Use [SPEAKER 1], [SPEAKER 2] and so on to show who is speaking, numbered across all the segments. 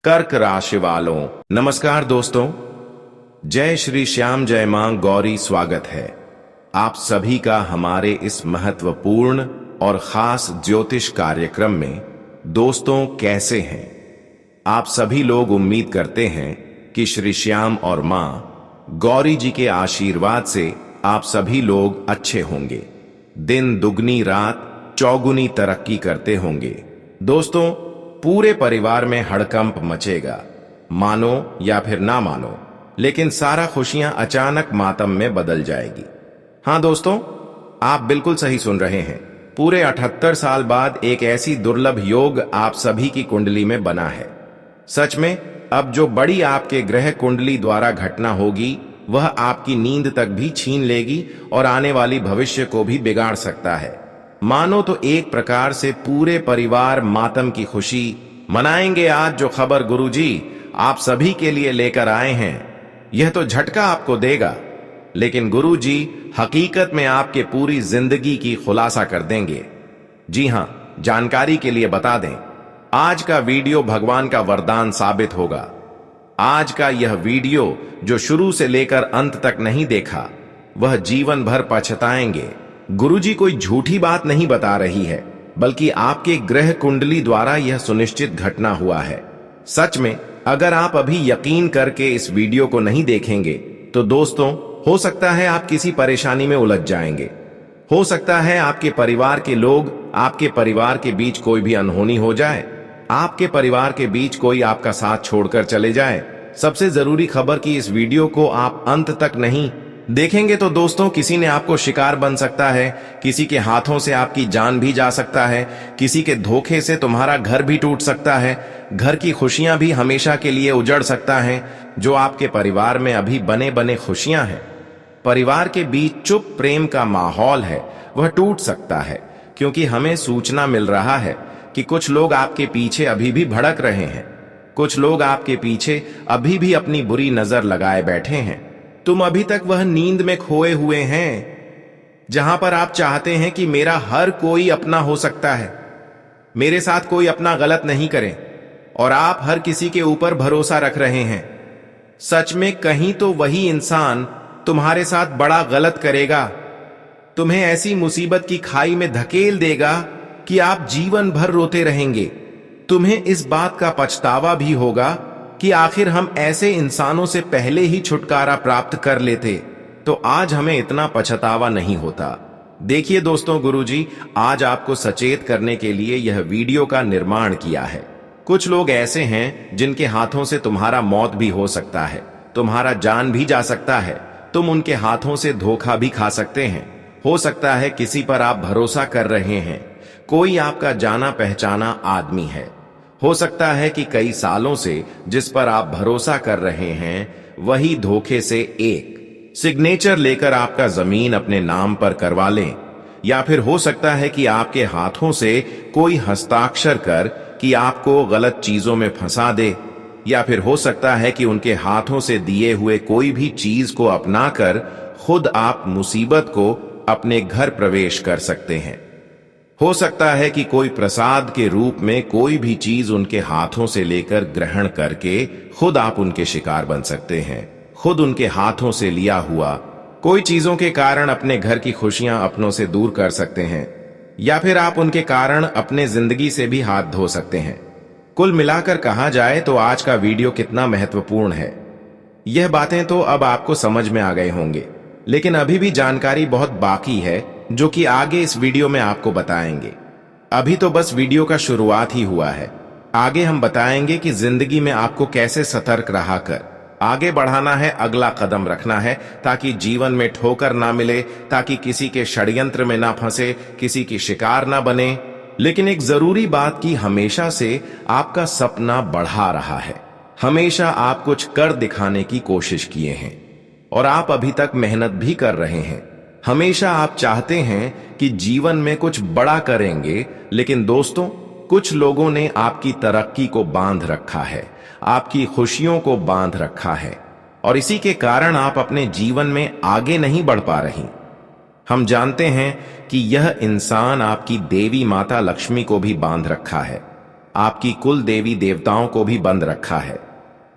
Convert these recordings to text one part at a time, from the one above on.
[SPEAKER 1] कर्क राशि वालों नमस्कार दोस्तों। जय श्री श्याम जय मां गौरी। स्वागत है आप सभी का हमारे इस महत्वपूर्ण और खास ज्योतिष कार्यक्रम में। दोस्तों कैसे हैं आप सभी लोग? उम्मीद करते हैं कि श्री श्याम और मां गौरी जी के आशीर्वाद से आप सभी लोग अच्छे होंगे, दिन दुगनी रात चौगुनी तरक्की करते होंगे। दोस्तों पूरे परिवार में हड़कंप मचेगा, मानो या फिर ना मानो, लेकिन सारा खुशियां अचानक मातम में बदल जाएगी। हां दोस्तों, आप बिल्कुल सही सुन रहे हैं। पूरे 78 साल बाद एक ऐसी दुर्लभ योग आप सभी की कुंडली में बना है। सच में अब जो बड़ी आपके ग्रह कुंडली द्वारा घटना होगी वह आपकी नींद तक भी छीन लेगी और आने वाली भविष्य को भी बिगाड़ सकता है। मानो तो एक प्रकार से पूरे परिवार मातम की खुशी मनाएंगे। आज जो खबर गुरुजी आप सभी के लिए लेकर आए हैं यह तो झटका आपको देगा, लेकिन गुरुजी हकीकत में आपके पूरी जिंदगी की खुलासा कर देंगे। जी हां, जानकारी के लिए बता दें, आज का वीडियो भगवान का वरदान साबित होगा। आज का यह वीडियो जो शुरू से लेकर अंत तक नहीं देखा वह जीवन भर पछताएंगे। गुरुजी कोई झूठी बात नहीं बता रही है, बल्कि आपके ग्रह कुंडली द्वारा यह सुनिश्चित घटना हुआ है। सच में अगर आप अभी यकीन करके इस वीडियो को नहीं देखेंगे तो दोस्तों हो सकता है आप किसी परेशानी में उलझ जाएंगे। हो सकता है आपके परिवार के लोग, आपके परिवार के बीच कोई भी अनहोनी हो जाए, आपके परिवार के बीच कोई आपका साथ छोड़कर चले जाए। सबसे जरूरी खबर कि इस वीडियो को आप अंत तक नहीं देखेंगे तो दोस्तों किसी ने आपको शिकार बन सकता है, किसी के हाथों से आपकी जान भी जा सकता है, किसी के धोखे से तुम्हारा घर भी टूट सकता है, घर की खुशियां भी हमेशा के लिए उजड़ सकता है। जो आपके परिवार में अभी बने बने खुशियां हैं, परिवार के बीच चुप प्रेम का माहौल है, वह टूट सकता है, क्योंकि हमें सूचना मिल रहा है कि कुछ लोग आपके पीछे अभी भी भड़क रहे हैं। कुछ लोग आपके पीछे अभी भी अपनी बुरी नजर लगाए बैठे हैं। तुम अभी तक वह नींद में खोए हुए हैं जहां पर आप चाहते हैं कि मेरा हर कोई अपना हो सकता है, मेरे साथ कोई अपना गलत नहीं करे, और आप हर किसी के ऊपर भरोसा रख रहे हैं। सच में कहीं तो वही इंसान तुम्हारे साथ बड़ा गलत करेगा, तुम्हें ऐसी मुसीबत की खाई में धकेल देगा कि आप जीवन भर रोते रहेंगे। तुम्हें इस बात का पछतावा भी होगा कि आखिर हम ऐसे इंसानों से पहले ही छुटकारा प्राप्त कर लेते तो आज हमें इतना पछतावा नहीं होता। देखिए दोस्तों, गुरुजी आज आपको सचेत करने के लिए यह वीडियो का निर्माण किया है। कुछ लोग ऐसे हैं जिनके हाथों से तुम्हारा मौत भी हो सकता है, तुम्हारा जान भी जा सकता है, तुम उनके हाथों से धोखा भी खा सकते हैं। हो सकता है किसी पर आप भरोसा कर रहे हैं, कोई आपका जाना पहचाना आदमी है। हो सकता है कि कई सालों से जिस पर आप भरोसा कर रहे हैं वही धोखे से एक सिग्नेचर लेकर आपका जमीन अपने नाम पर करवा लें, या फिर हो सकता है कि आपके हाथों से कोई हस्ताक्षर कर कि आपको गलत चीजों में फंसा दे, या फिर हो सकता है कि उनके हाथों से दिए हुए कोई भी चीज को अपनाकर खुद आप मुसीबत को अपने घर प्रवेश कर सकते हैं। हो सकता है कि कोई प्रसाद के रूप में कोई भी चीज उनके हाथों से लेकर ग्रहण करके खुद आप उनके शिकार बन सकते हैं। खुद उनके हाथों से लिया हुआ कोई चीजों के कारण अपने घर की खुशियां अपनों से दूर कर सकते हैं, या फिर आप उनके कारण अपने जिंदगी से भी हाथ धो सकते हैं। कुल मिलाकर कहा जाए तो आज का वीडियो कितना महत्वपूर्ण है, यह बातें तो अब आपको समझ में आ गए होंगे, लेकिन अभी भी जानकारी बहुत बाकी है जो कि आगे इस वीडियो में आपको बताएंगे। अभी तो बस वीडियो का शुरुआत ही हुआ है। आगे हम बताएंगे कि जिंदगी में आपको कैसे सतर्क रहा कर आगे बढ़ाना है, अगला कदम रखना है, ताकि जीवन में ठोकर ना मिले, ताकि किसी के षड्यंत्र में ना फंसे, किसी की शिकार ना बने। लेकिन एक जरूरी बात कि हमेशा से आपका सपना बढ़ा रहा है, हमेशा आप कुछ कर दिखाने की कोशिश किए हैं और आप अभी तक मेहनत भी कर रहे हैं। हमेशा आप चाहते हैं कि जीवन में कुछ बड़ा करेंगे, लेकिन दोस्तों कुछ लोगों ने आपकी तरक्की को बांध रखा है, आपकी खुशियों को बांध रखा है, और इसी के कारण आप अपने जीवन में आगे नहीं बढ़ पा रही। हम जानते हैं कि यह इंसान आपकी देवी माता लक्ष्मी को भी बांध रखा है। आपकी कुल देवी देवताओं को भी बंद रखा है।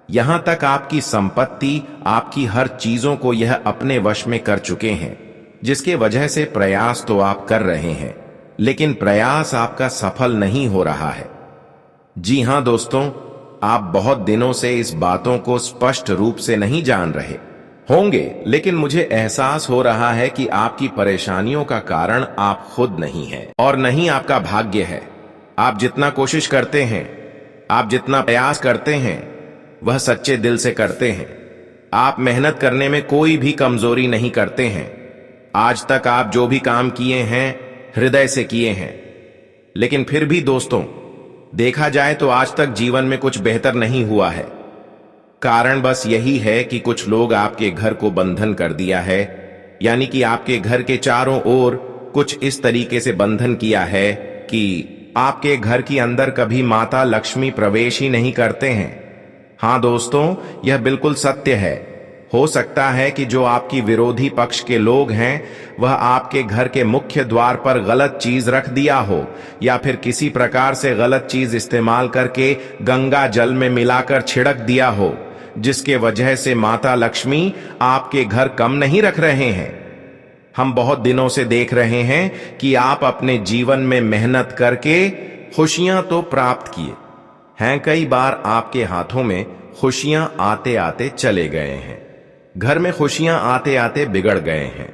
[SPEAKER 1] यहां तक आपकी संपत्ति, आपकी हर चीजों को यह अपने वश में कर चुके हैं, जिसके वजह से प्रयास तो आप कर रहे हैं, लेकिन प्रयास आपका सफल नहीं हो रहा है। जी हां दोस्तों, आप बहुत दिनों से इस बातों को स्पष्ट रूप से नहीं जान रहे होंगे, लेकिन मुझे एहसास हो रहा है कि आपकी परेशानियों का कारण आप खुद नहीं हैं और नहीं आपका भाग्य है। आप जितना कोशिश करते हैं, आप जितना प्रयास करते हैं, वह सच्चे दिल से करते हैं। आप मेहनत करने में कोई भी कमजोरी नहीं करते हैं। आज तक आप जो भी काम किए हैं हृदय से किए हैं, लेकिन फिर भी दोस्तों, देखा जाए तो आज तक जीवन में कुछ बेहतर नहीं हुआ है। कारण बस यही है कि कुछ लोग आपके घर को बंधन कर दिया है, यानी कि आपके घर के चारों ओर कुछ इस तरीके से बंधन किया है कि आपके घर के अंदर कभी माता लक्ष्मी प्रवेश ही नहीं करते हैं। हां दोस्तों, यह बिल्कुल सत्य है। हो सकता है कि जो आपकी विरोधी पक्ष के लोग हैं वह आपके घर के मुख्य द्वार पर गलत चीज रख दिया हो, या फिर किसी प्रकार से गलत चीज इस्तेमाल करके गंगा जल में मिलाकर छिड़क दिया हो, जिसके वजह से माता लक्ष्मी आपके घर कम नहीं रख रहे हैं। हम बहुत दिनों से देख रहे हैं कि आप अपने जीवन में मेहनत करके खुशियां तो प्राप्त किए हैं, कई बार आपके हाथों में खुशियां आते आते चले गए हैं, घर में खुशियां आते आते बिगड़ गए हैं।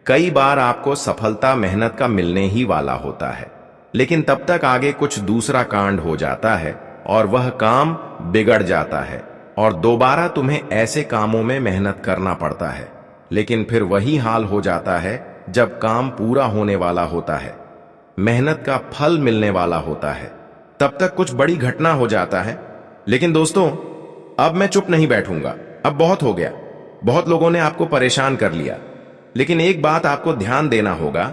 [SPEAKER 1] कई बार आपको सफलता मेहनत का मिलने ही वाला होता है, लेकिन तब तक आगे कुछ दूसरा कांड हो जाता है और वह काम बिगड़ जाता है और दोबारा तुम्हें ऐसे कामों में मेहनत करना पड़ता है। लेकिन फिर वही हाल हो जाता है जब काम पूरा होने वाला होता है, मेहनत का फल मिलने वाला होता है, तब तक कुछ बड़ी घटना हो जाता है। लेकिन दोस्तों, अब मैं चुप नहीं बैठूंगा। अब बहुत हो गया, बहुत लोगों ने आपको परेशान कर लिया। लेकिन एक बात आपको ध्यान देना होगा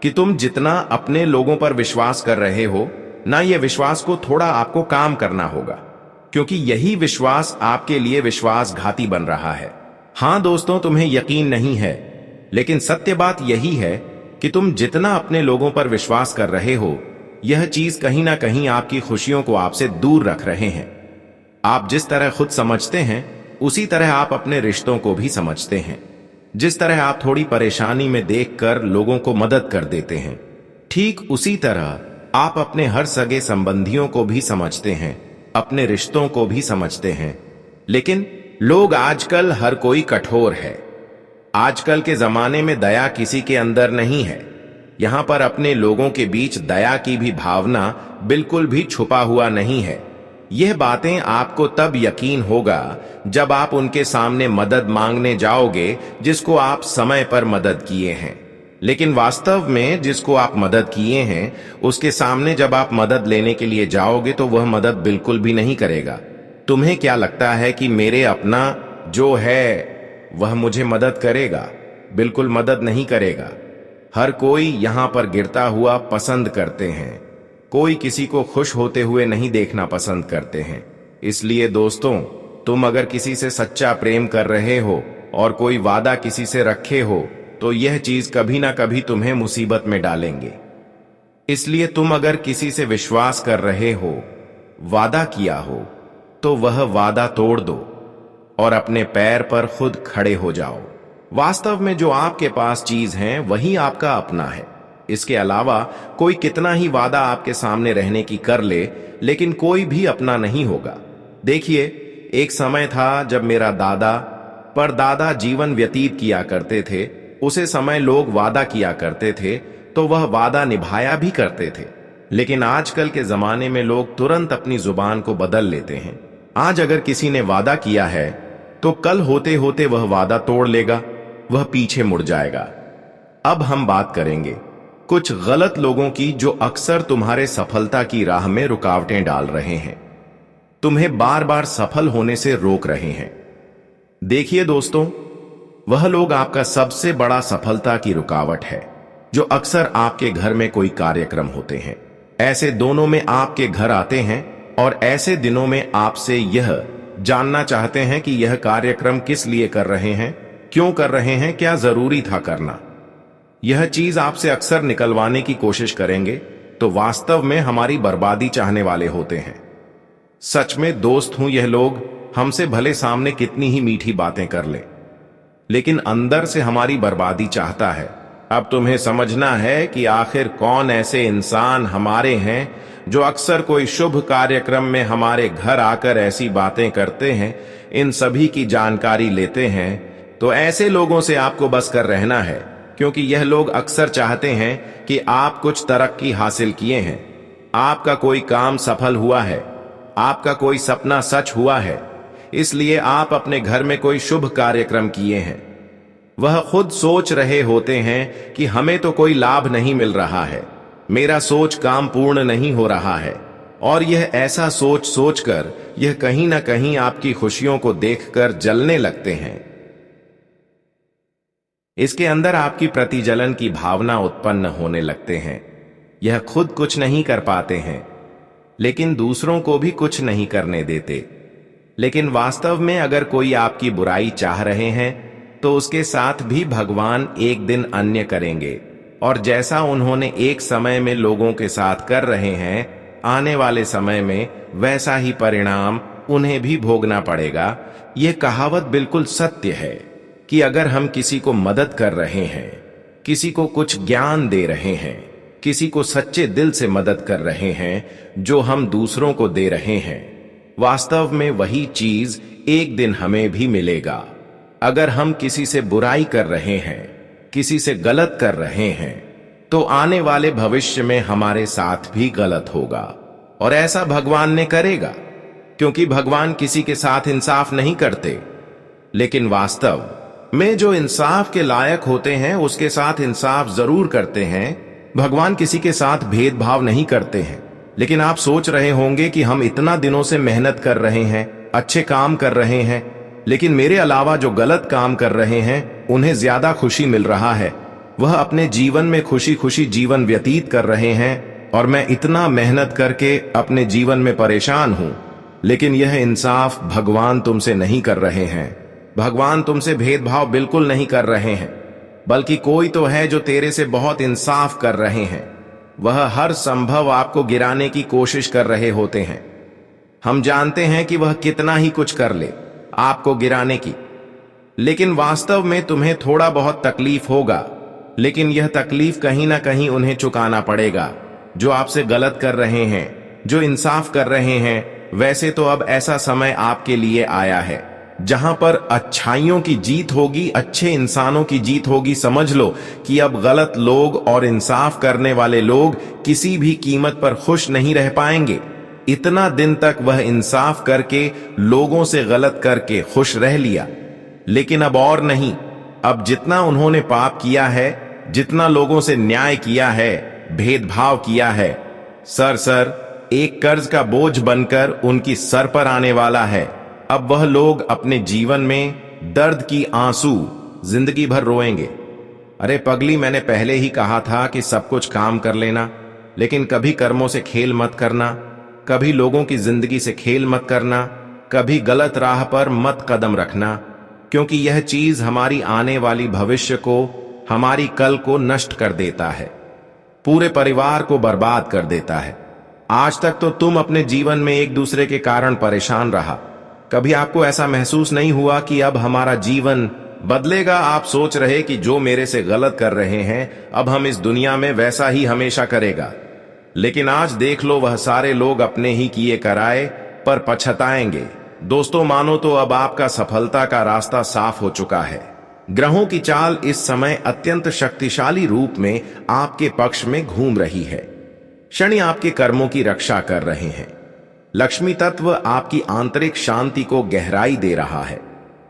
[SPEAKER 1] कि तुम जितना अपने लोगों पर विश्वास कर रहे हो ना, ये विश्वास को थोड़ा आपको काम करना होगा, क्योंकि यही विश्वास आपके लिए विश्वासघाती बन रहा है। हां दोस्तों, तुम्हें यकीन नहीं है, लेकिन सत्य बात यही है कि तुम जितना अपने लोगों पर विश्वास कर रहे हो, यह चीज कहीं ना कहीं आपकी खुशियों को आपसे दूर रख रहे हैं। आप जिस तरह खुद समझते हैं उसी तरह आप अपने रिश्तों को भी समझते हैं। जिस तरह आप थोड़ी परेशानी में देखकर लोगों को मदद कर देते हैं, ठीक उसी तरह आप अपने हर सगे संबंधियों को भी समझते हैं, अपने रिश्तों को भी समझते हैं। लेकिन लोग आजकल हर कोई कठोर है। आजकल के जमाने में दया किसी के अंदर नहीं है। यहां पर अपने लोगों के बीच दया की भी भावना बिल्कुल भी छुपा हुआ नहीं है। यह बातें आपको तब यकीन होगा जब आप उनके सामने मदद मांगने जाओगे जिसको आप समय पर मदद किए हैं। लेकिन वास्तव में जिसको आप मदद किए हैं उसके सामने जब आप मदद लेने के लिए जाओगे तो वह मदद बिल्कुल भी नहीं करेगा। तुम्हें क्या लगता है कि मेरे अपना जो है वह मुझे मदद करेगा? बिल्कुल मदद नहीं करेगा। हर कोई यहां पर गिरता हुआ पसंद करते हैं, कोई किसी को खुश होते हुए नहीं देखना पसंद करते हैं। इसलिए दोस्तों, तुम अगर किसी से सच्चा प्रेम कर रहे हो और कोई वादा किसी से रखे हो तो यह चीज कभी ना कभी तुम्हें मुसीबत में डालेंगे। इसलिए तुम अगर किसी से विश्वास कर रहे हो, वादा किया हो, तो वह वादा तोड़ दो और अपने पैर पर खुद खड़े हो जाओ। वास्तव में जो आपके पास चीज है वही आपका अपना है। इसके अलावा कोई कितना ही वादा आपके सामने रहने की कर ले, लेकिन कोई भी अपना नहीं होगा। देखिए, एक समय था जब मेरा दादा परदादा जीवन व्यतीत किया करते थे। उसे समय लोग वादा किया करते थे तो वह वादा निभाया भी करते थे। लेकिन आजकल के जमाने में लोग तुरंत अपनी जुबान को बदल लेते हैं। आज अगर किसी ने वादा किया है तो कल होते होते वह वादा तोड़ लेगा, वह पीछे मुड़ जाएगा। अब हम बात करेंगे कुछ गलत लोगों की जो अक्सर तुम्हारे सफलता की राह में रुकावटें डाल रहे हैं, तुम्हें बार बार सफल होने से रोक रहे हैं। देखिए दोस्तों, वह लोग आपका सबसे बड़ा सफलता की रुकावट है, जो अक्सर आपके घर में कोई कार्यक्रम होते हैं। ऐसे दोनों में आपके घर आते हैं और ऐसे दिनों में आपसे यह जानना चाहते हैं कि यह कार्यक्रम किस लिए कर रहे हैं, क्यों कर रहे हैं, क्या जरूरी था करना। यह चीज आपसे अक्सर निकलवाने की कोशिश करेंगे, तो वास्तव में हमारी बर्बादी चाहने वाले होते हैं। सच में दोस्त हूं यह लोग, हमसे भले सामने कितनी ही मीठी बातें कर ले, लेकिन अंदर से हमारी बर्बादी चाहता है। अब तुम्हें समझना है कि आखिर कौन ऐसे इंसान हमारे हैं जो अक्सर कोई शुभ कार्यक्रम में हमारे घर आकर ऐसी बातें करते हैं, इन सभी की जानकारी लेते हैं। तो ऐसे लोगों से आपको बस कर रहना है, क्योंकि यह लोग अक्सर चाहते हैं कि आप कुछ तरक्की हासिल किए हैं, आपका कोई काम सफल हुआ है, आपका कोई सपना सच हुआ है, इसलिए आप अपने घर में कोई शुभ कार्यक्रम किए हैं। वह खुद सोच रहे होते हैं कि हमें तो कोई लाभ नहीं मिल रहा है, मेरा सोच काम पूर्ण नहीं हो रहा है, और यह ऐसा सोच सोचकर यह कहीं ना कहीं आपकी खुशियों को देखकर जलने लगते हैं। इसके अंदर आपकी प्रतिजलन की भावना उत्पन्न होने लगते हैं। यह खुद कुछ नहीं कर पाते हैं, लेकिन दूसरों को भी कुछ नहीं करने देते। लेकिन वास्तव में अगर कोई आपकी बुराई चाह रहे हैं तो उसके साथ भी भगवान एक दिन अन्य करेंगे, और जैसा उन्होंने एक समय में लोगों के साथ कर रहे हैं, आने वाले समय में वैसा ही परिणाम उन्हें भी भोगना पड़ेगा। यह कहावत बिल्कुल सत्य है कि अगर हम किसी को मदद कर रहे हैं, किसी को कुछ ज्ञान दे रहे हैं, किसी को सच्चे दिल से मदद कर रहे हैं जो हम दूसरों को दे रहे हैं, वास्तव में वही चीज एक दिन हमें भी मिलेगा। अगर हम किसी से बुराई कर रहे हैं, किसी से गलत कर रहे हैं, तो आने वाले भविष्य में हमारे साथ भी गलत होगा, और ऐसा भगवान ने करेगा, क्योंकि भगवान किसी के साथ इंसाफ नहीं करते। लेकिन वास्तव में जो इंसाफ के लायक होते हैं उसके साथ इंसाफ जरूर करते हैं। भगवान किसी के साथ भेदभाव नहीं करते हैं। लेकिन आप सोच रहे होंगे कि हम इतना दिनों से मेहनत कर रहे हैं, अच्छे काम कर रहे हैं, लेकिन मेरे अलावा जो गलत काम कर रहे हैं उन्हें ज्यादा खुशी मिल रहा है, वह अपने जीवन में खुशी खुशी जीवन व्यतीत कर रहे हैं, और मैं इतना मेहनत करके अपने जीवन में परेशान हूं। लेकिन यह इंसाफ भगवान तुमसे नहीं कर रहे हैं। भगवान तुमसे भेदभाव बिल्कुल नहीं कर रहे हैं, बल्कि कोई तो है जो तेरे से बहुत इंसाफ कर रहे हैं। वह हर संभव आपको गिराने की कोशिश कर रहे होते हैं। हम जानते हैं कि वह कितना ही कुछ कर ले आपको गिराने की, लेकिन वास्तव में तुम्हें थोड़ा बहुत तकलीफ होगा, लेकिन यह तकलीफ कहीं ना कहीं उन्हें चुकाना पड़ेगा जो आपसे गलत कर रहे हैं, जो इंसाफ कर रहे हैं। वैसे तो अब ऐसा समय आपके लिए आया है जहां पर अच्छाइयों की जीत होगी, अच्छे इंसानों की जीत होगी। समझ लो कि अब गलत लोग और इंसाफ करने वाले लोग किसी भी कीमत पर खुश नहीं रह पाएंगे। इतना दिन तक वह इंसाफ करके, लोगों से गलत करके खुश रह लिया, लेकिन अब और नहीं। अब जितना उन्होंने पाप किया है, जितना लोगों से न्याय किया है, भेदभाव किया है, सर एक कर्ज का बोझ बनकर उनकी सर पर आने वाला है। अब वह लोग अपने जीवन में दर्द की आंसू जिंदगी भर रोएंगे। अरे पगली, मैंने पहले ही कहा था कि सब कुछ काम कर लेना, लेकिन कभी कर्मों से खेल मत करना, कभी लोगों की जिंदगी से खेल मत करना, कभी गलत राह पर मत कदम रखना, क्योंकि यह चीज हमारी आने वाली भविष्य को, हमारी कल को नष्ट कर देता है, पूरे परिवार को बर्बाद कर देता है। आज तक तो तुम अपने जीवन में एक दूसरे के कारण परेशान रहा। कभी आपको ऐसा महसूस नहीं हुआ कि अब हमारा जीवन बदलेगा? आप सोच रहे कि जो मेरे से गलत कर रहे हैं अब हम इस दुनिया में वैसा ही हमेशा करेगा। लेकिन आज देख लो, वह सारे लोग अपने ही किए कराए पर पछताएंगे। दोस्तों, मानो तो अब आपका सफलता का रास्ता साफ हो चुका है। ग्रहों की चाल इस समय अत्यंत शक्तिशाली रूप में आपके पक्ष में घूम रही है। शनि आपके कर्मों की रक्षा कर रहे हैं। लक्ष्मी तत्व आपकी आंतरिक शांति को गहराई दे रहा है,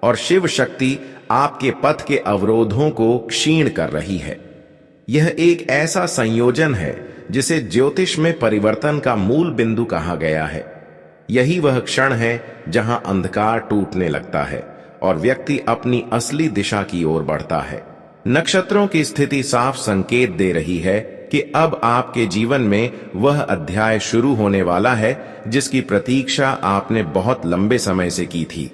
[SPEAKER 1] और शिव शक्ति आपके पथ के अवरोधों को क्षीण कर रही है। यह एक ऐसा संयोजन है जिसे ज्योतिष में परिवर्तन का मूल बिंदु कहा गया है। यही वह क्षण है जहां अंधकार टूटने लगता है और व्यक्ति अपनी असली दिशा की ओर बढ़ता है। नक्षत्रों की स्थिति साफ संकेत दे रही है कि अब आपके जीवन में वह अध्याय शुरू होने वाला है जिसकी प्रतीक्षा आपने बहुत लंबे समय से की थी।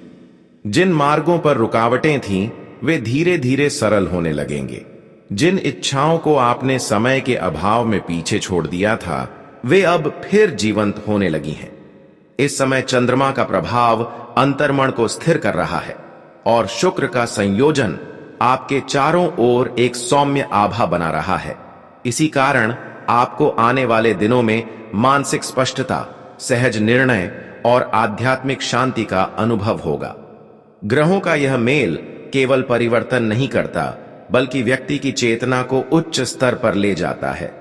[SPEAKER 1] जिन मार्गों पर रुकावटें थीं, वे धीरे धीरे सरल होने लगेंगे। जिन इच्छाओं को आपने समय के अभाव में पीछे छोड़ दिया था, वे अब फिर जीवंत होने लगी हैं। इस समय चंद्रमा का प्रभाव अंतर्मन को स्थिर कर रहा है और शुक्र का संयोजन आपके चारों ओर एक सौम्य आभा बना रहा है। इसी कारण आपको आने वाले दिनों में मानसिक स्पष्टता, सहज निर्णय और आध्यात्मिक शांति का अनुभव होगा। ग्रहों का यह मेल केवल परिवर्तन नहीं करता, बल्कि व्यक्ति की चेतना को उच्च स्तर पर ले जाता है।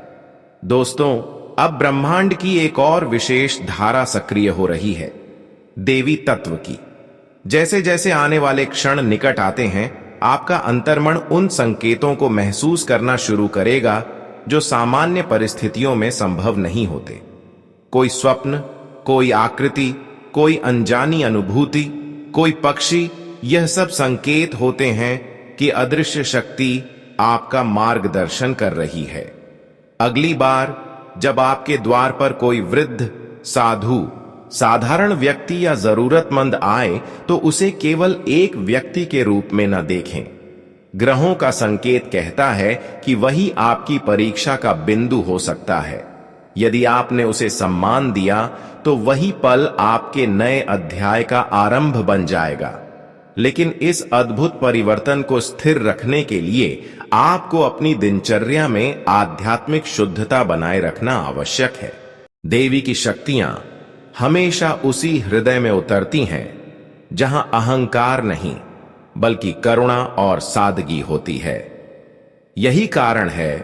[SPEAKER 1] दोस्तों, अब ब्रह्मांड की एक और विशेष धारा सक्रिय हो रही है, देवी तत्व की। जैसे जैसे आने वाले क्षण निकट आते हैं, आपका अंतर्मन उन संकेतों को महसूस करना शुरू करेगा जो सामान्य परिस्थितियों में संभव नहीं होते। कोई स्वप्न, कोई आकृति, कोई अनजानी अनुभूति, कोई पक्षी, यह सब संकेत होते हैं कि अदृश्य शक्ति आपका मार्गदर्शन कर रही है। अगली बार जब आपके द्वार पर कोई वृद्ध, साधु, साधारण व्यक्ति या जरूरतमंद आए, तो उसे केवल एक व्यक्ति के रूप में न देखें। ग्रहों का संकेत कहता है कि वही आपकी परीक्षा का बिंदु हो सकता है। यदि आपने उसे सम्मान दिया, तो वही पल आपके नए अध्याय का आरंभ बन जाएगा। लेकिन इस अद्भुत परिवर्तन को स्थिर रखने के लिए आपको अपनी दिनचर्या में आध्यात्मिक शुद्धता बनाए रखना आवश्यक है। देवी की शक्तियां हमेशा उसी हृदय में उतरती हैं जहां अहंकार नहीं, बल्कि करुणा और सादगी होती है। यही कारण है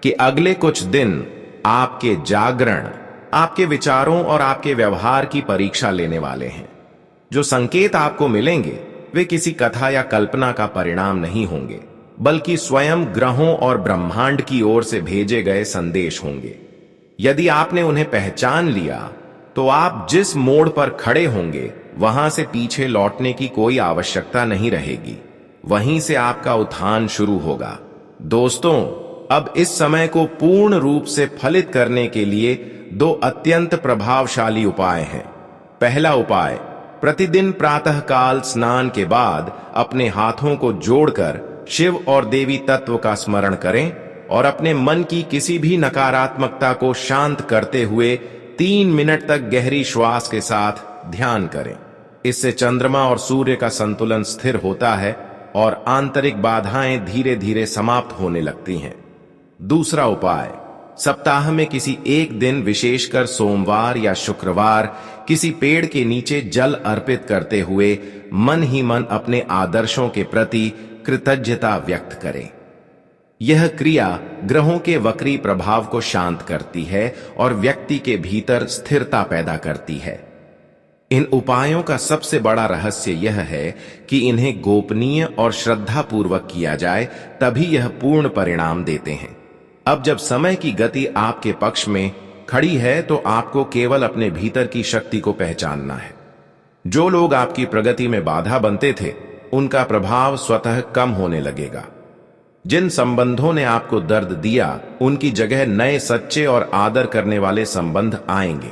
[SPEAKER 1] कि अगले कुछ दिन आपके जागरण, आपके विचारों और आपके व्यवहार की परीक्षा लेने वाले हैं। जो संकेत आपको मिलेंगे वे किसी कथा या कल्पना का परिणाम नहीं होंगे, बल्कि स्वयं ग्रहों और ब्रह्मांड की ओर से भेजे गए संदेश होंगे। यदि आपने उन्हें पहचान लिया, तो आप जिस मोड़ पर खड़े होंगे वहां से पीछे लौटने की कोई आवश्यकता नहीं रहेगी। वहीं से आपका उत्थान शुरू होगा। दोस्तों, अब इस समय को पूर्ण रूप से फलित करने के लिए दो अत्यंत प्रभावशाली उपाय हैं। पहला उपाय, प्रतिदिन प्रातःकाल स्नान के बाद अपने हाथों को जोड़कर शिव और देवी तत्व का स्मरण करें और अपने मन की किसी भी नकारात्मकता को शांत करते हुए 3 मिनट तक गहरी श्वास के साथ ध्यान करें। इससे चंद्रमा और सूर्य का संतुलन स्थिर होता है और आंतरिक बाधाएं धीरे धीरे समाप्त होने लगती हैं। दूसरा उपाय, सप्ताह में किसी एक दिन, विशेषकर सोमवार या शुक्रवार, किसी पेड़ के नीचे जल अर्पित करते हुए मन ही मन अपने आदर्शों के प्रति कृतज्ञता व्यक्त करें। यह क्रिया ग्रहों के वक्री प्रभाव को शांत करती है और व्यक्ति के भीतर स्थिरता पैदा करती है। इन उपायों का सबसे बड़ा रहस्य यह है कि इन्हें गोपनीय और श्रद्धापूर्वक किया जाए, तभी यह पूर्ण परिणाम देते हैं। अब जब समय की गति आपके पक्ष में खड़ी है, तो आपको केवल अपने भीतर की शक्ति को पहचानना है। जो लोग आपकी प्रगति में बाधा बनते थे, उनका प्रभाव स्वतः कम होने लगेगा। जिन संबंधों ने आपको दर्द दिया, उनकी जगह नए, सच्चे और आदर करने वाले संबंध आएंगे।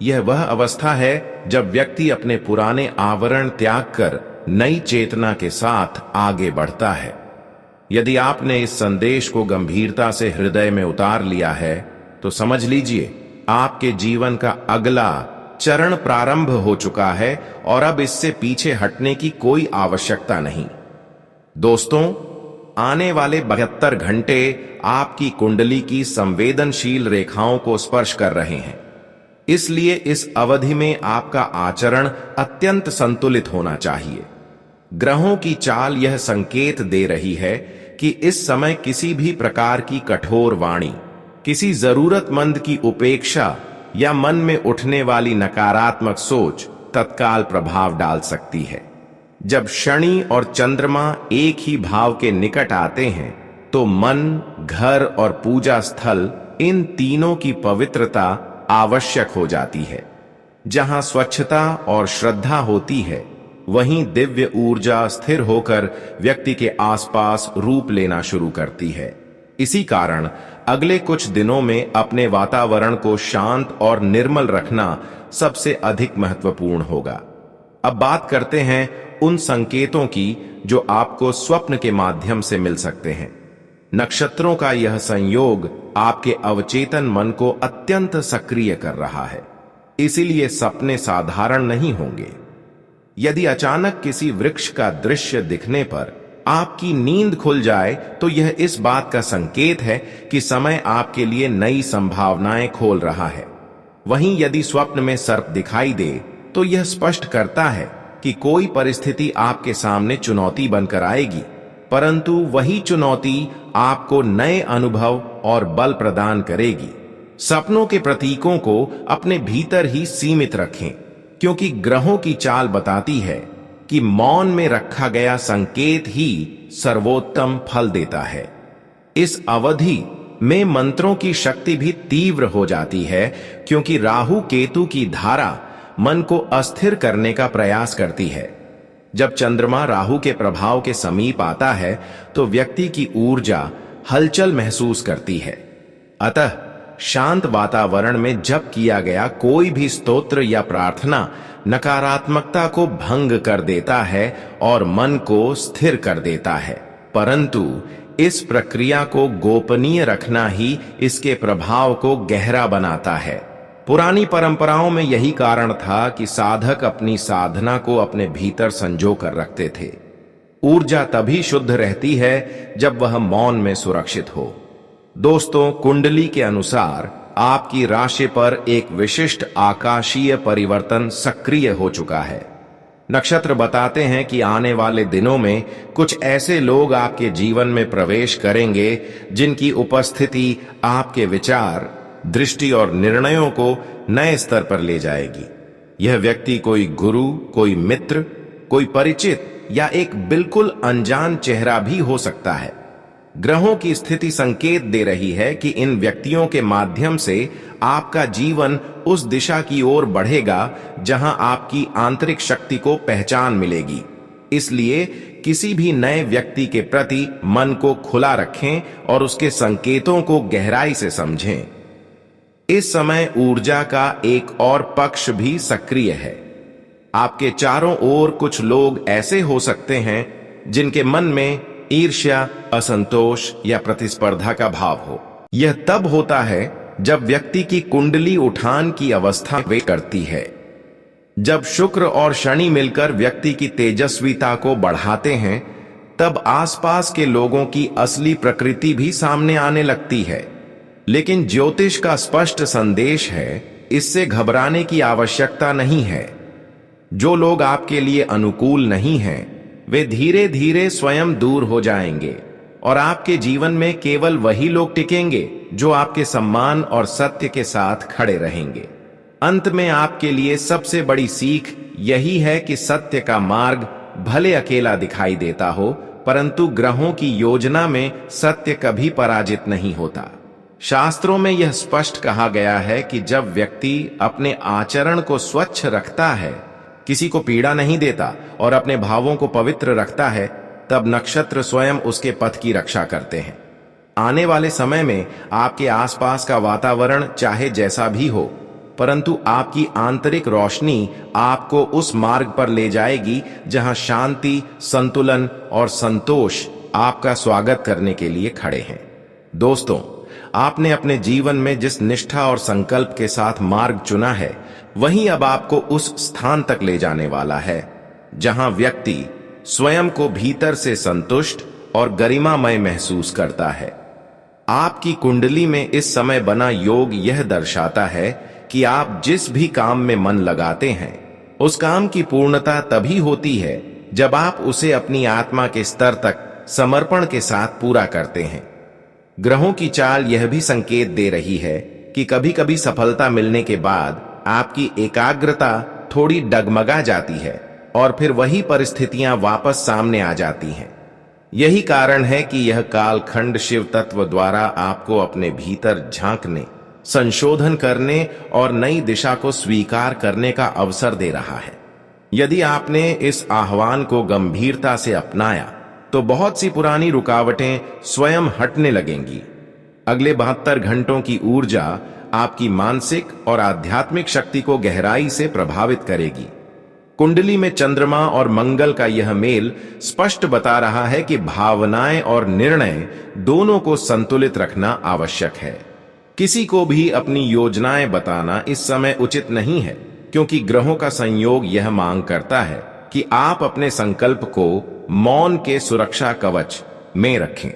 [SPEAKER 1] यह वह अवस्था है जब व्यक्ति अपने पुराने आवरण त्याग कर नई चेतना के साथ आगे बढ़ता है। यदि आपने इस संदेश को गंभीरता से हृदय में उतार लिया है, तो समझ लीजिए आपके जीवन का अगला चरण प्रारंभ हो चुका है और अब इससे पीछे हटने की कोई आवश्यकता नहीं। दोस्तों, आने वाले 72 घंटे आपकी कुंडली की संवेदनशील रेखाओं को स्पर्श कर रहे हैं। इसलिए इस अवधि में आपका आचरण अत्यंत संतुलित होना चाहिए। ग्रहों की चाल यह संकेत दे रही है कि इस समय किसी भी प्रकार की कठोर वाणी, किसी जरूरतमंद की उपेक्षा या मन में उठने वाली नकारात्मक सोच तत्काल प्रभाव डाल सकती है। जब शनि और चंद्रमा एक ही भाव के निकट आते हैं, तो मन, घर और पूजा स्थल, इन तीनों की पवित्रता आवश्यक हो जाती है। जहां स्वच्छता और श्रद्धा होती है, वहीं दिव्य ऊर्जा स्थिर होकर व्यक्ति के आसपास रूप लेना शुरू करती है। इसी कारण अगले कुछ दिनों में अपने वातावरण को शांत और निर्मल रखना सबसे अधिक महत्वपूर्ण होगा। अब बात करते हैं उन संकेतों की जो आपको स्वप्न के माध्यम से मिल सकते हैं। नक्षत्रों का यह संयोग आपके अवचेतन मन को अत्यंत सक्रिय कर रहा है, इसीलिए सपने साधारण नहीं होंगे। यदि अचानक किसी वृक्ष का दृश्य दिखने पर आपकी नींद खुल जाए तो यह इस बात का संकेत है कि समय आपके लिए नई संभावनाएं खोल रहा है। वहीं यदि स्वप्न में सर्प दिखाई दे तो यह स्पष्ट करता है कि कोई परिस्थिति आपके सामने चुनौती बनकर आएगी, परंतु वही चुनौती आपको नए अनुभव और बल प्रदान करेगी। सपनों के प्रतीकों को अपने भीतर ही सीमित रखें, क्योंकि ग्रहों की चाल बताती है कि मौन में रखा गया संकेत ही सर्वोत्तम फल देता है। इस अवधि में मंत्रों की शक्ति भी तीव्र हो जाती है, क्योंकि राहु केतु की धारा मन को अस्थिर करने का प्रयास करती है। जब चंद्रमा राहु के प्रभाव के समीप आता है तो व्यक्ति की ऊर्जा हलचल महसूस करती है। अतः शांत वातावरण में जप किया गया कोई भी स्तोत्र या प्रार्थना नकारात्मकता को भंग कर देता है और मन को स्थिर कर देता है, परंतु इस प्रक्रिया को गोपनीय रखना ही इसके प्रभाव को गहरा बनाता है। पुरानी परंपराओं में यही कारण था कि साधक अपनी साधना को अपने भीतर संजो कर रखते थे। ऊर्जा तभी शुद्ध रहती है जब वह मौन में सुरक्षित हो। दोस्तों, कुंडली के अनुसार आपकी राशि पर एक विशिष्ट आकाशीय परिवर्तन सक्रिय हो चुका है। नक्षत्र बताते हैं कि आने वाले दिनों में कुछ ऐसे लोग आपके जीवन में प्रवेश करेंगे जिनकी उपस्थिति आपके विचार, दृष्टि और निर्णयों को नए स्तर पर ले जाएगी। यह व्यक्ति कोई गुरु, कोई मित्र, कोई परिचित या एक बिल्कुल अनजान चेहरा भी हो सकता है। ग्रहों की स्थिति संकेत दे रही है कि इन व्यक्तियों के माध्यम से आपका जीवन उस दिशा की ओर बढ़ेगा जहां आपकी आंतरिक शक्ति को पहचान मिलेगी। इसलिए किसी भी नए व्यक्ति के प्रति मन को खुला रखें और उसके संकेतों को गहराई से समझें। इस समय ऊर्जा का एक और पक्ष भी सक्रिय है। आपके चारों ओर कुछ लोग ऐसे हो सकते हैं जिनके मन में ईर्ष्या, असंतोष या प्रतिस्पर्धा का भाव हो। यह तब होता है जब व्यक्ति की कुंडली उठान की अवस्था वे करती है। जब शुक्र और शनि मिलकर व्यक्ति की तेजस्विता को बढ़ाते हैं, तब आसपास के लोगों की असली प्रकृति भी सामने आने लगती है। लेकिन ज्योतिष का स्पष्ट संदेश है, इससे घबराने की आवश्यकता नहीं है। जो लोग आपके लिए अनुकूल नहीं हैं, वे धीरे धीरे स्वयं दूर हो जाएंगे और आपके जीवन में केवल वही लोग टिकेंगे जो आपके सम्मान और सत्य के साथ खड़े रहेंगे। अंत में आपके लिए सबसे बड़ी सीख यही है कि सत्य का मार्ग भले अकेला दिखाई देता हो, परंतु ग्रहों की योजना में सत्य कभी पराजित नहीं होता। शास्त्रों में यह स्पष्ट कहा गया है कि जब व्यक्ति अपने आचरण को स्वच्छ रखता है, किसी को पीड़ा नहीं देता और अपने भावों को पवित्र रखता है, तब नक्षत्र स्वयं उसके पथ की रक्षा करते हैं। आने वाले समय में आपके आसपास का वातावरण चाहे जैसा भी हो, परंतु आपकी आंतरिक रोशनी आपको उस मार्ग पर ले जाएगी जहां शांति, संतुलन और संतोष आपका स्वागत करने के लिए खड़े हैं। दोस्तों, आपने अपने जीवन में जिस निष्ठा और संकल्प के साथ मार्ग चुना है, वही अब आपको उस स्थान तक ले जाने वाला है जहां व्यक्ति स्वयं को भीतर से संतुष्ट और गरिमामय महसूस करता है। आपकी कुंडली में इस समय बना योग यह दर्शाता है कि आप जिस भी काम में मन लगाते हैं, उस काम की पूर्णता तभी होती है जब आप उसे अपनी आत्मा के स्तर तक समर्पण के साथ पूरा करते हैं। ग्रहों की चाल यह भी संकेत दे रही है कि कभी कभी सफलता मिलने के बाद आपकी एकाग्रता थोड़ी डगमगा जाती है और फिर वही परिस्थितियां वापस सामने आ जाती हैं। यही कारण है कि यह कालखंड शिव तत्व द्वारा आपको अपने भीतर झांकने, संशोधन करने और नई दिशा को स्वीकार करने का अवसर दे रहा है। यदि आपने इस आह्वान को गंभीरता से अपनाया तो बहुत सी पुरानी रुकावटें स्वयं हटने लगेंगी। अगले 72 घंटों की ऊर्जा आपकी मानसिक और आध्यात्मिक शक्ति को गहराई से प्रभावित करेगी। कुंडली में चंद्रमा और मंगल का यह मेल स्पष्ट बता रहा है कि भावनाएं और निर्णय दोनों को संतुलित रखना आवश्यक है। किसी को भी अपनी योजनाएं बताना इस समय उचित नहीं है, क्योंकि ग्रहों का संयोग यह मांग करता है कि आप अपने संकल्प को मौन के सुरक्षा कवच में रखें।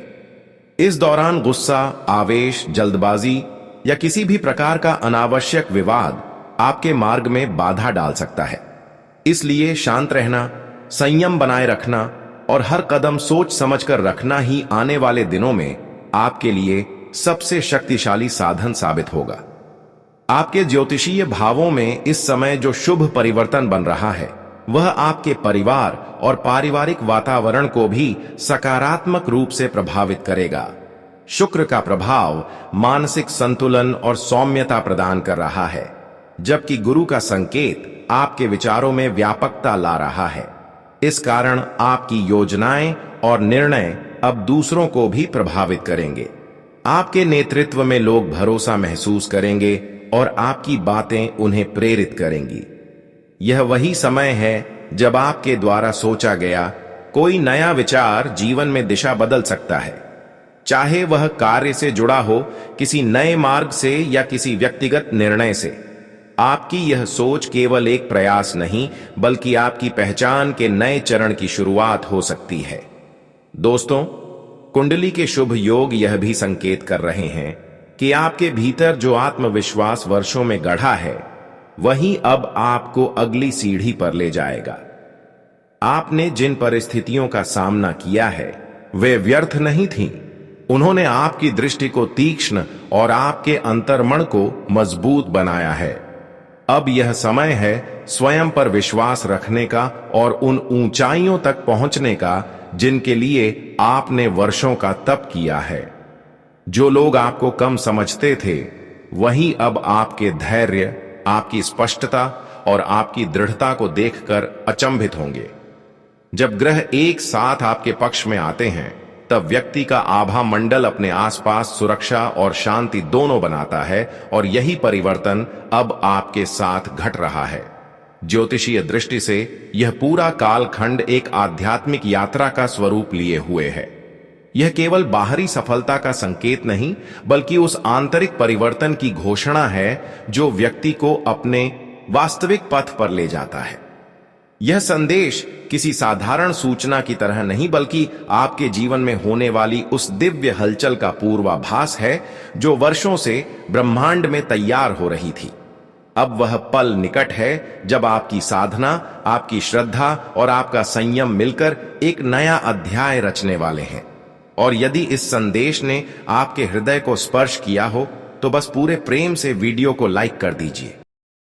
[SPEAKER 1] इस दौरान गुस्सा, आवेश, जल्दबाजी या किसी भी प्रकार का अनावश्यक विवाद आपके मार्ग में बाधा डाल सकता है। इसलिए शांत रहना, संयम बनाए रखना और हर कदम सोच समझकर रखना ही आने वाले दिनों में आपके लिए सबसे शक्तिशाली साधन साबित होगा। आपके ज्योतिषीय भावों में इस समय जो शुभ परिवर्तन बन रहा है वह आपके परिवार और पारिवारिक वातावरण को भी सकारात्मक रूप से प्रभावित करेगा। शुक्र का प्रभाव मानसिक संतुलन और सौम्यता प्रदान कर रहा है, जबकि गुरु का संकेत आपके विचारों में व्यापकता ला रहा है। इस कारण आपकी योजनाएं और निर्णय अब दूसरों को भी प्रभावित करेंगे। आपके नेतृत्व में लोग भरोसा महसूस करेंगे और आपकी बातें उन्हें प्रेरित करेंगी। यह वही समय है जब आपके द्वारा सोचा गया कोई नया विचार जीवन में दिशा बदल सकता है, चाहे वह कार्य से जुड़ा हो, किसी नए मार्ग से या किसी व्यक्तिगत निर्णय से। आपकी यह सोच केवल एक प्रयास नहीं, बल्कि आपकी पहचान के नए चरण की शुरुआत हो सकती है। दोस्तों, कुंडली के शुभ योग यह भी संकेत कर रहे हैं कि आपके भीतर जो आत्मविश्वास वर्षों में गढ़ा है वही अब आपको अगली सीढ़ी पर ले जाएगा। आपने जिन परिस्थितियों का सामना किया है वे व्यर्थ नहीं थीं। उन्होंने आपकी दृष्टि को तीक्ष्ण और आपके अंतर्मन को मजबूत बनाया है। अब यह समय है स्वयं पर विश्वास रखने का और उन ऊंचाइयों तक पहुंचने का जिनके लिए आपने वर्षों का तप किया है। जो लोग आपको कम समझते थे वही अब आपके धैर्य, आपकी स्पष्टता और आपकी दृढ़ता को देखकर अचंभित होंगे। जब ग्रह एक साथ आपके पक्ष में आते हैं तब व्यक्ति का आभा मंडल अपने आसपास सुरक्षा और शांति दोनों बनाता है, और यही परिवर्तन अब आपके साथ घट रहा है। ज्योतिषीय दृष्टि से यह पूरा कालखंड एक आध्यात्मिक यात्रा का स्वरूप लिए हुए है। यह केवल बाहरी सफलता का संकेत नहीं, बल्कि उस आंतरिक परिवर्तन की घोषणा है जो व्यक्ति को अपने वास्तविक पथ पर ले जाता है। यह संदेश किसी साधारण सूचना की तरह नहीं, बल्कि आपके जीवन में होने वाली उस दिव्य हलचल का पूर्वाभास है जो वर्षों से ब्रह्मांड में तैयार हो रही थी। अब वह पल निकट है जब आपकी साधना, आपकी श्रद्धा और आपका संयम मिलकर एक नया अध्याय रचने वाले हैं। और यदि इस संदेश ने आपके हृदय को स्पर्श किया हो तो बस पूरे प्रेम से वीडियो को लाइक कर दीजिए।